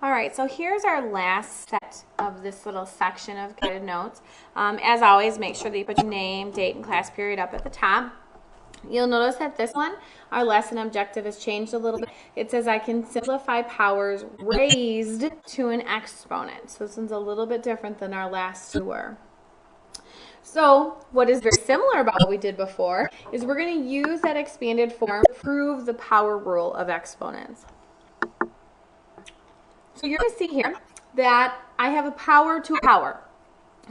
All right, so here's our last set of this little section of guided notes. As always, make sure that you put your name, date, and class period up at the top. You'll notice that this one, our lesson objective, has changed a little bit. It says I can simplify powers raised to an exponent. So this one's a little bit different than our last two were. So what is very similar about what we did before is we're going to use that expanded form to prove the power rule of exponents. So you're going to see here that I have a power to a power.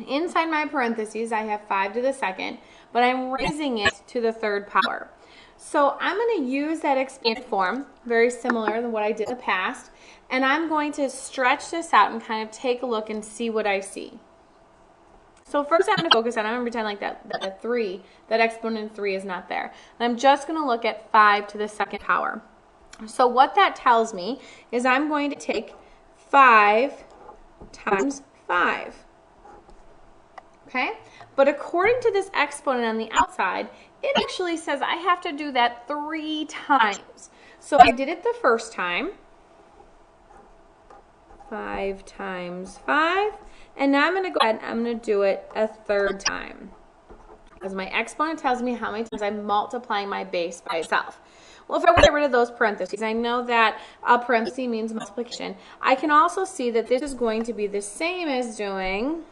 Inside my parentheses, I have 5 to the second, but I'm raising it to the third power. So I'm going to use that expanded form, very similar to what I did in the past, and I'm going to stretch this out and kind of take a look and see what I see. So first I'm going to focus on, I'm going to pretend like that 3, that exponent 3 is not there. And I'm just going to look at 5 to the second power. So what that tells me is I'm going to take 5 times 5. Okay? But according to this exponent on the outside, it actually says I have to do that 3 times. So I did it the first time. 5 times 5. And now I'm going to go ahead and I'm going to do it a third time. Because my exponent tells me how many times I'm multiplying my base by itself. Well, if I get rid of those parentheses, I know that a parenthesis means multiplication. I can also see that this is going to be the same as doing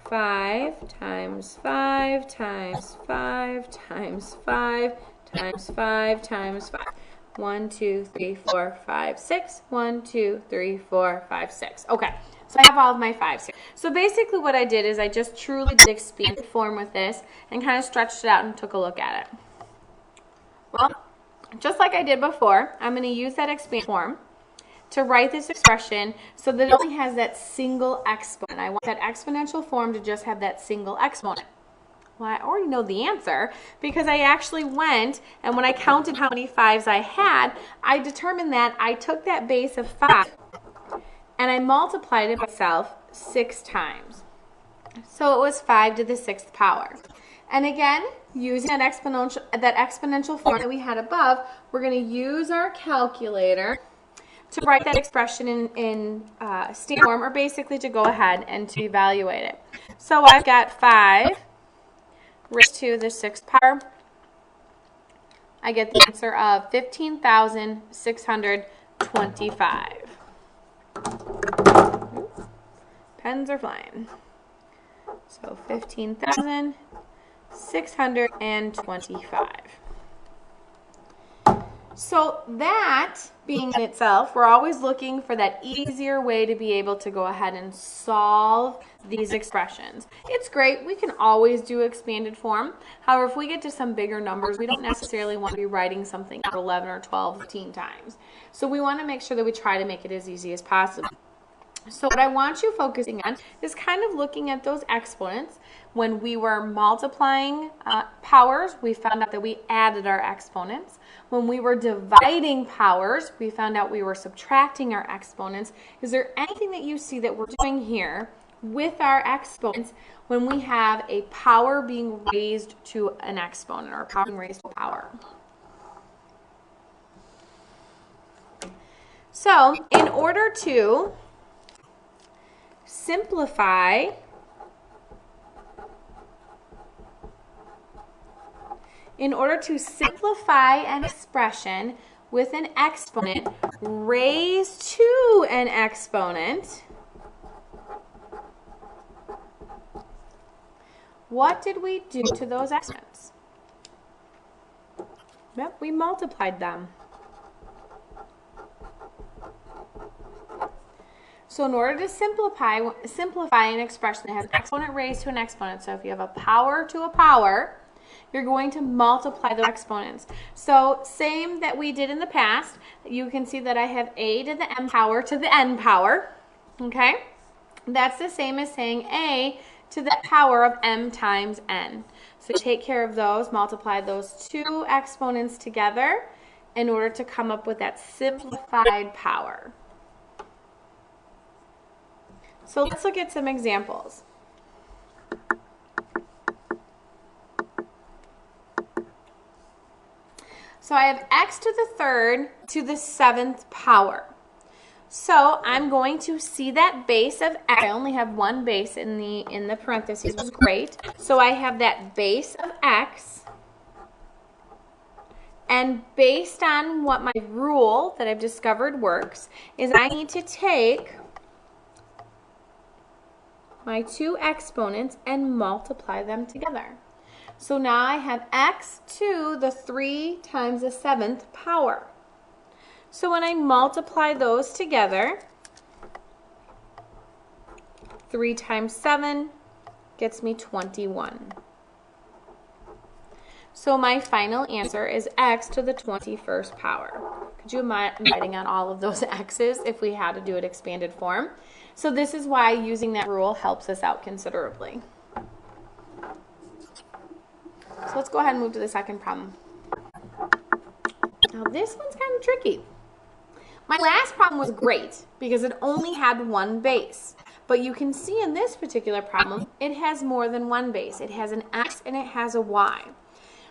5 times 5 times 5 times 5 times 5 times 5. 1, 2, 3, 4, 5, 6. 1, 2, 3, 4, 5, 6. Okay, so I have all of my 5s here. So basically what I did is I just truly did expanded form with this and kind of stretched it out and took a look at it. Well, just like I did before, I'm going to use that expanded form to write this expression so that it only has that single exponent. I want that exponential form to just have that single exponent. Well, I already know the answer because I actually went and when I counted how many 5s I had, I determined that I took that base of 5 and I multiplied it myself 6 times. So it was 5 to the 6th power. And again, using that exponential form that we had above, we're going to use our calculator to write that expression in standard form, or basically to go ahead and to evaluate it. So I've got 5 raised to the 6th power. I get the answer of 15,625. Pens are flying. So 15,625. So that being in itself, we're always looking for that easier way to be able to go ahead and solve these expressions. It's great. We can always do expanded form. However, if we get to some bigger numbers, we don't necessarily want to be writing something out 11 or 12, 15 times. So we want to make sure that we try to make it as easy as possible. So what I want you focusing on is kind of looking at those exponents. When we were multiplying powers, we found out that we added our exponents. When we were dividing powers, we found out we were subtracting our exponents. Is there anything that you see that we're doing here with our exponents when we have a power being raised to an exponent or a power being raised to a power? So in order to simplify an expression with an exponent raised to an exponent, what did we do to those exponents? Yep, we multiplied them. So in order to simplify an expression that has an exponent raised to an exponent, so if you have a power to a power, you're going to multiply the exponents. So same that we did in the past, you can see that I have a to the m power to the n power, okay? That's the same as saying a to the power of m times n. So take care of those, multiply those two exponents together in order to come up with that simplified power. So let's look at some examples. So I have x to the 3rd to the 7th power. So I'm going to see that base of x. I only have one base in the parentheses, which is great. So I have that base of x. And based on what my rule that I've discovered works, is I need to take my two exponents and multiply them together. So now I have x to the 3 times the 7th power. So when I multiply those together, 3 times 7 gets me 21. So my final answer is x to the 21st power. Could you imagine writing on all of those x's if we had to do it expanded form? So this is why using that rule helps us out considerably. So let's go ahead and move to the second problem. Now this one's kind of tricky. My last problem was great because it only had one base. But you can see in this particular problem, it has more than one base. It has an x and it has a y.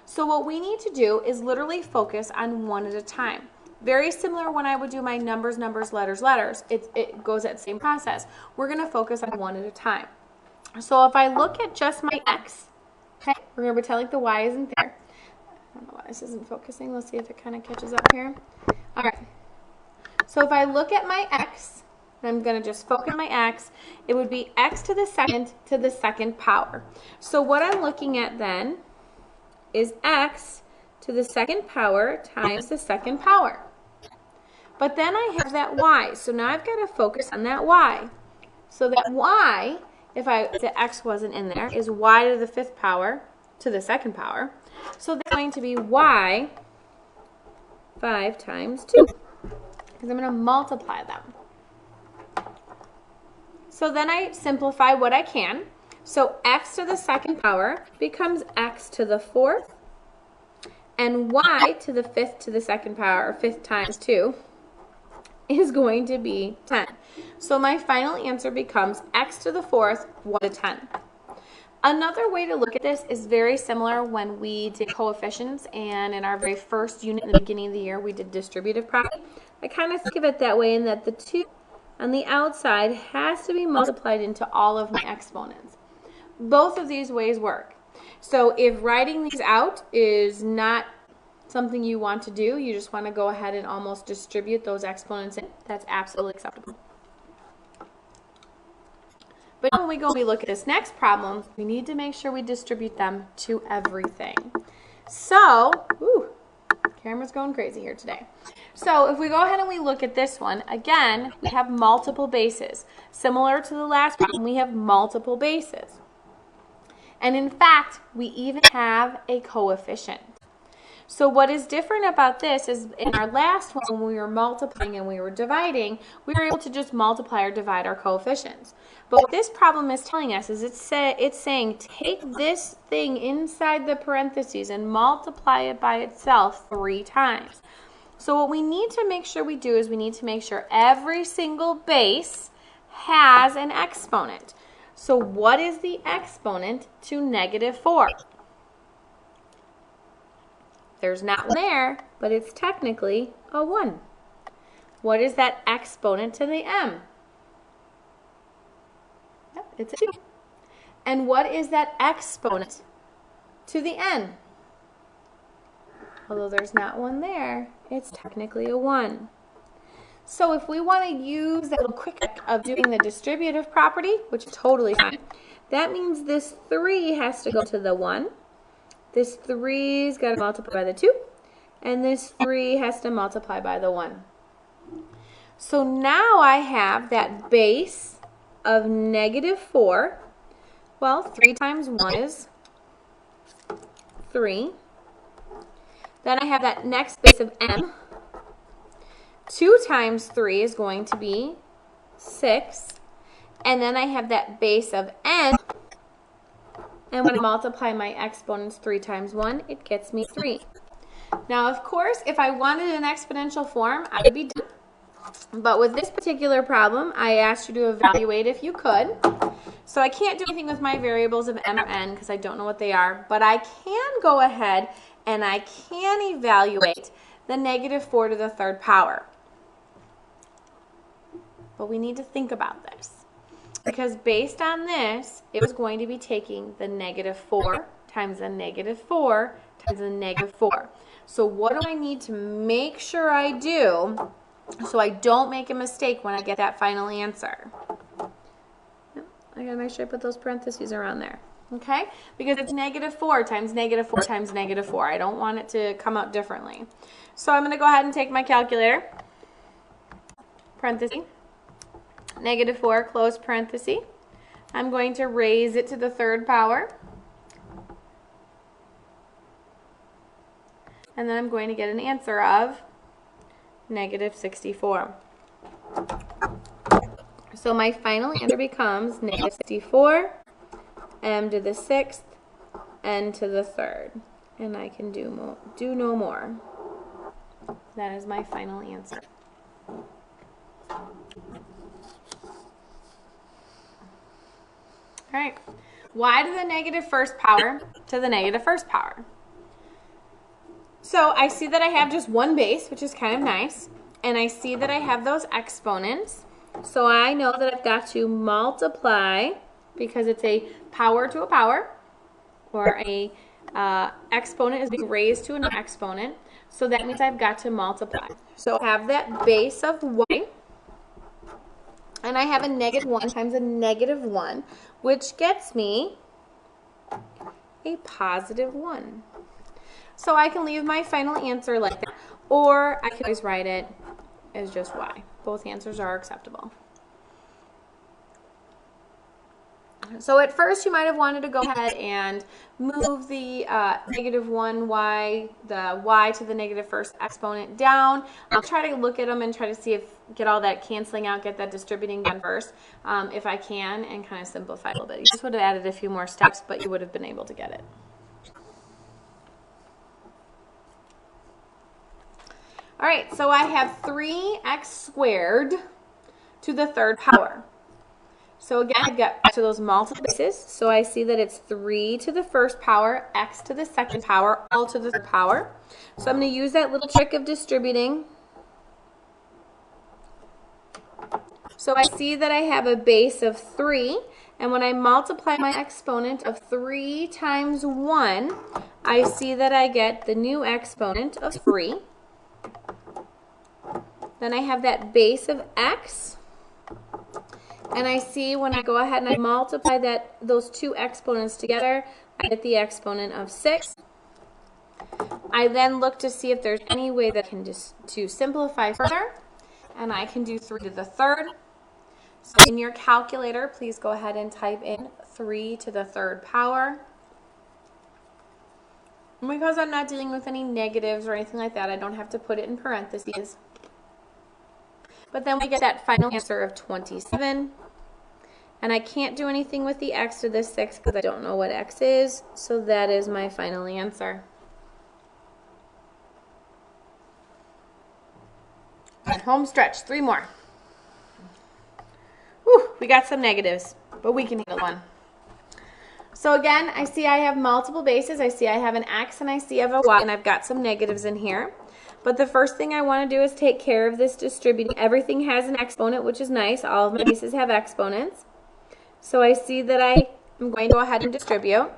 So what we need to do is literally focus on one at a time. Very similar when I would do my numbers, letters. It goes that same process. We're going to focus on one at a time. So if I look at just my x, okay, we're going to pretend like the y isn't there. I don't know why this isn't focusing. Let's see if it kind of catches up here. All right. So if I look at my x, I'm going to just focus on my x, it would be x to the second power. So what I'm looking at then is x to the second power times the second power. But then I have that y, so now I've got to focus on that y. So that y, if the x wasn't in there, is y to the 5th power to the second power. So that's going to be y 5 times 2, because I'm going to multiply them. So then I simplify what I can. So x to the second power becomes x to the 4th, and y to the 5th to the second power, or 5th times 2, is going to be 10. So my final answer becomes x to the 4th, 1 to 10. Another way to look at this is very similar when we did coefficients, and in our very first unit in the beginning of the year, we did distributive property. I kind of think of it that way, in that the 2 on the outside has to be multiplied into all of my exponents. Both of these ways work. So if writing these out is not something you want to do, you just want to go ahead and almost distribute those exponents in, that's absolutely acceptable. But when we look at this next problem, we need to make sure we distribute them to everything. So, camera's going crazy here today. So if we go ahead and we look at this one, again, we have multiple bases. Similar to the last problem, we have multiple bases. And in fact, we even have a coefficient. So what is different about this is in our last one, when we were multiplying and we were dividing, we were able to just multiply or divide our coefficients. But what this problem is telling us is it's saying take this thing inside the parentheses and multiply it by itself 3 times. So what we need to make sure we do is we need to make sure every single base has an exponent. So what is the exponent to -4? There's not one there, but it's technically a 1. What is that exponent to the m? Yep, it's a 2. And what is that exponent to the n? Although there's not one there, it's technically a 1. So if we want to use that little quick trick of doing the distributive property, which is totally fine, that means this 3 has to go to the 1. This 3's got to multiply by the 2, and this 3 has to multiply by the 1. So now I have that base of -4. Well, 3 times 1 is 3. Then I have that next base of m. 2 times 3 is going to be 6. And then I have that base of n. And when I multiply my exponents 3 times 1, it gets me 3. Now, of course, if I wanted an exponential form, I would be done. But with this particular problem, I asked you to evaluate if you could. So I can't do anything with my variables of m or n because I don't know what they are. But I can go ahead and I can evaluate the -4 to the 3rd power. but we need to think about this. Because based on this, it was going to be taking the -4 times the -4 times the -4. So what do I need to make sure I do so I don't make a mistake when I get that final answer? I gotta make sure I put those parentheses around there. Okay? Because it's -4 times -4 times -4. I don't want it to come out differently. So I'm going to go ahead and take my calculator. Parenthesis. -4, close parenthesis. I'm going to raise it to the third power. And then I'm going to get an answer of -64. So my final answer becomes -64, m to the 6th, n to the 3rd. And I can do no more. That is my final answer. All right. Y to the -1st power to the -1st power. So I see that I have just one base, which is kind of nice. And I see that I have those exponents. So I know that I've got to multiply, because it's a power to a power, or a exponent is being raised to an exponent. So that means I've got to multiply. So I have that base of y, and I have a -1 times a -1, which gets me a +1. So I can leave my final answer like that, or I can always write it as just y. Both answers are acceptable. So at first you might have wanted to go ahead and move the -1y, the y to the -1st exponent down. I'll try to look at them and try to see if get all that canceling out, get that distributing done first, if I can, and kind of simplify a little bit. You just would have added a few more steps, but you would have been able to get it. All right, so I have 3x squared to the 3rd power. So again, I've got back to those multiple bases. So I see that it's 3 to the 1st power, x to the 2nd power, all to the 3rd power. So I'm going to use that little trick of distributing. So I see that I have a base of 3, and when I multiply my exponent of 3 times 1, I see that I get the new exponent of 3. Then I have that base of x. And I see when I go ahead and I multiply those two exponents together, I get the exponent of 6. I then look to see if there's any way that I can to simplify further, and I can do 3 to the 3rd. So in your calculator, please go ahead and type in 3 to the 3rd power. And because I'm not dealing with any negatives or anything like that, I don't have to put it in parentheses. But then we get that final answer of 27. And I can't do anything with the x to the 6 because I don't know what x is. So that is my final answer. And home stretch, 3 more. Whew, we got some negatives, but we can handle one. So again, I see I have multiple bases. I see I have an x and I see I have a y, and I've got some negatives in here. But the first thing I want to do is take care of this distributing. Everything has an exponent, which is nice. All of my bases have exponents. So I see that I am going to go ahead and distribute.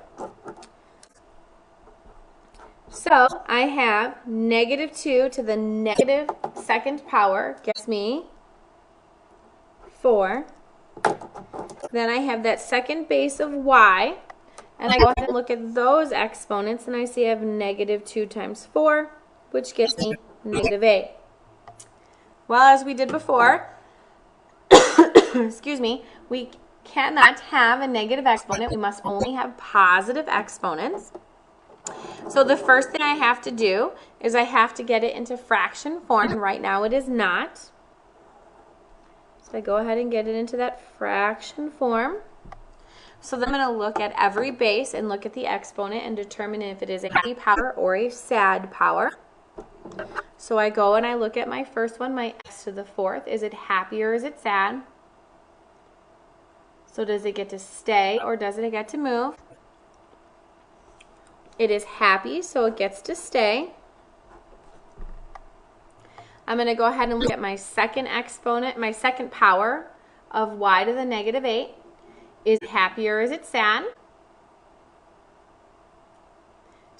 So I have -2 to the -2nd power gets me 4. Then I have that second base of y. And I go ahead and look at those exponents, and I see I have -2 times 4, which gives me -8. Well, as we did before, excuse me, we cannot have a negative exponent. We must only have positive exponents. So the first thing I have to do is I have to get it into fraction form, and right now it is not. So I go ahead and get it into that fraction form. So then I'm going to look at every base and look at the exponent and determine if it is a happy power or a sad power. So I go and I look at my first one, my x to the 4th. Is it happy or is it sad? So does it get to stay or does it get to move? It is happy, so it gets to stay. I'm going to go ahead and look at my second exponent, my second power of y to the negative 8. Is it happy or is it sad?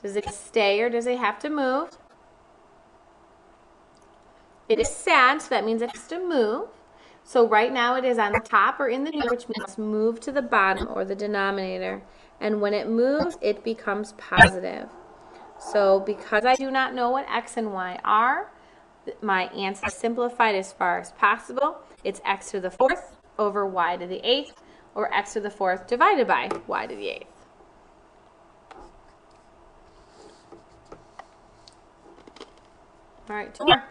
Does it stay or does it have to move? It is sad, so that means it has to move. So right now it is on the top or in the numerator, which means move to the bottom or the denominator. And when it moves, it becomes positive. So because I do not know what x and y are, my answer is simplified as far as possible. It's x to the 4th over y to the 8th, or x to the 4th divided by y to the 8th. All right, 2 more.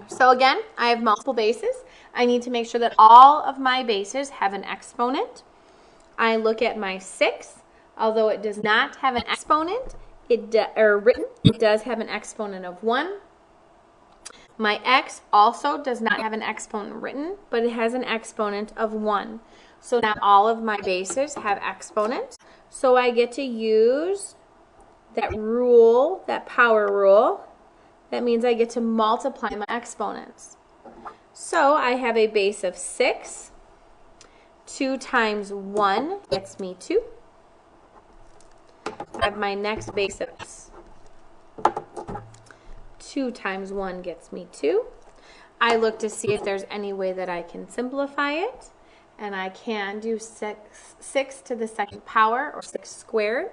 So again, I have multiple bases. I need to make sure that all of my bases have an exponent. I look at my 6. Although it does not have an exponent, it does have an exponent of 1. My x also does not have an exponent written, but it has an exponent of 1. So now all of my bases have exponents. So I get to use that rule, that power rule. That means I get to multiply my exponents. So I have a base of 6. 2 times 1 gets me 2. I have my next base of 2 times 1 gets me 2. I look to see if there's any way that I can simplify it. And I can do 6 to the second power, or 6 squared,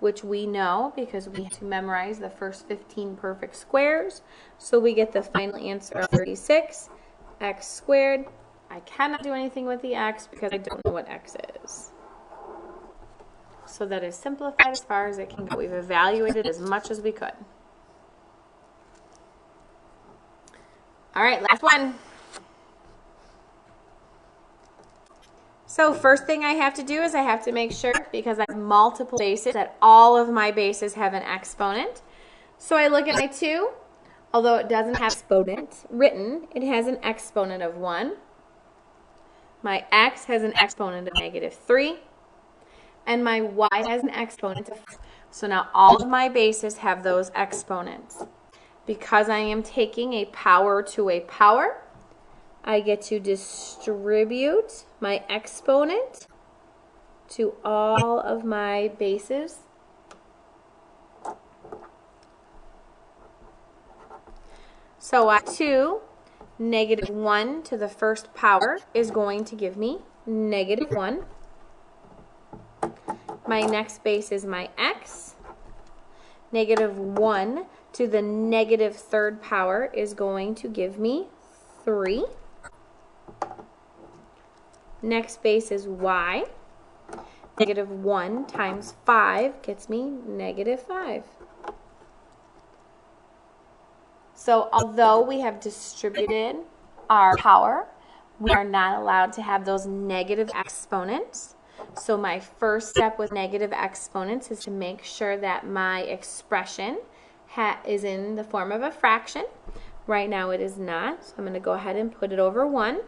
which we know because we have to memorize the first 15 perfect squares. So we get the final answer of 36, x squared. I cannot do anything with the x because I don't know what x is. So that is simplified as far as it can go. We've evaluated as much as we could. All right, last one. So first thing I have to do is I have to make sure, because I have multiple bases, that all of my bases have an exponent. So I look at my 2. Although it doesn't have exponent written, it has an exponent of 1. My x has an exponent of -3. And my y has an exponent of 4. So now all of my bases have those exponents. Because I am taking a power to a power, I get to distribute my exponent to all of my bases. So 2, -1 to the first power is going to give me -1. My next base is my x. -1 to the -3rd power is going to give me 3. Next base is y. -1 times 5 gets me -5. So although we have distributed our power, we are not allowed to have those negative exponents. So my first step with negative exponents is to make sure that my expression is in the form of a fraction. Right now it is not, so I'm going to go ahead and put it over 1.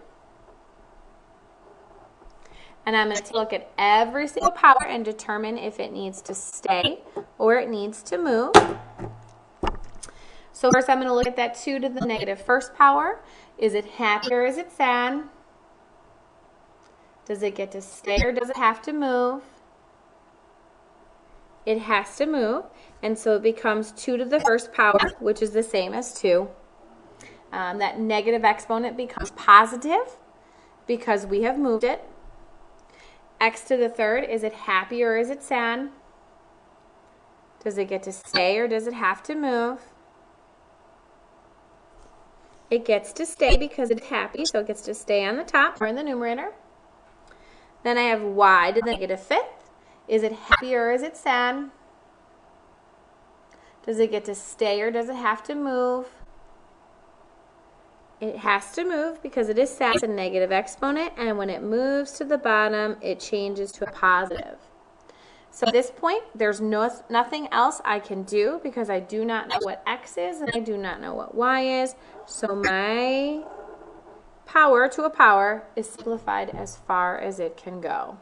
And I'm going to look at every single power and determine if it needs to stay or it needs to move. So first I'm going to look at that 2 to the -1st power. Is it happy or is it sad? Does it get to stay or does it have to move? It has to move, and so it becomes 2 to the 1st power, which is the same as 2. That negative exponent becomes positive because we have moved it. X to the 3rd, is it happy or is it sad? Does it get to stay or does it have to move? It gets to stay because it's happy, so it gets to stay on the top or in the numerator. Then I have y to the -5th. Is it happy or is it sad? Does it get to stay or does it have to move? It has to move because it is sad. It's a negative exponent, and when it moves to the bottom, it changes to a positive. So at this point, there's nothing else I can do because I do not know what x is and I do not know what y is. So my power to a power is simplified as far as it can go.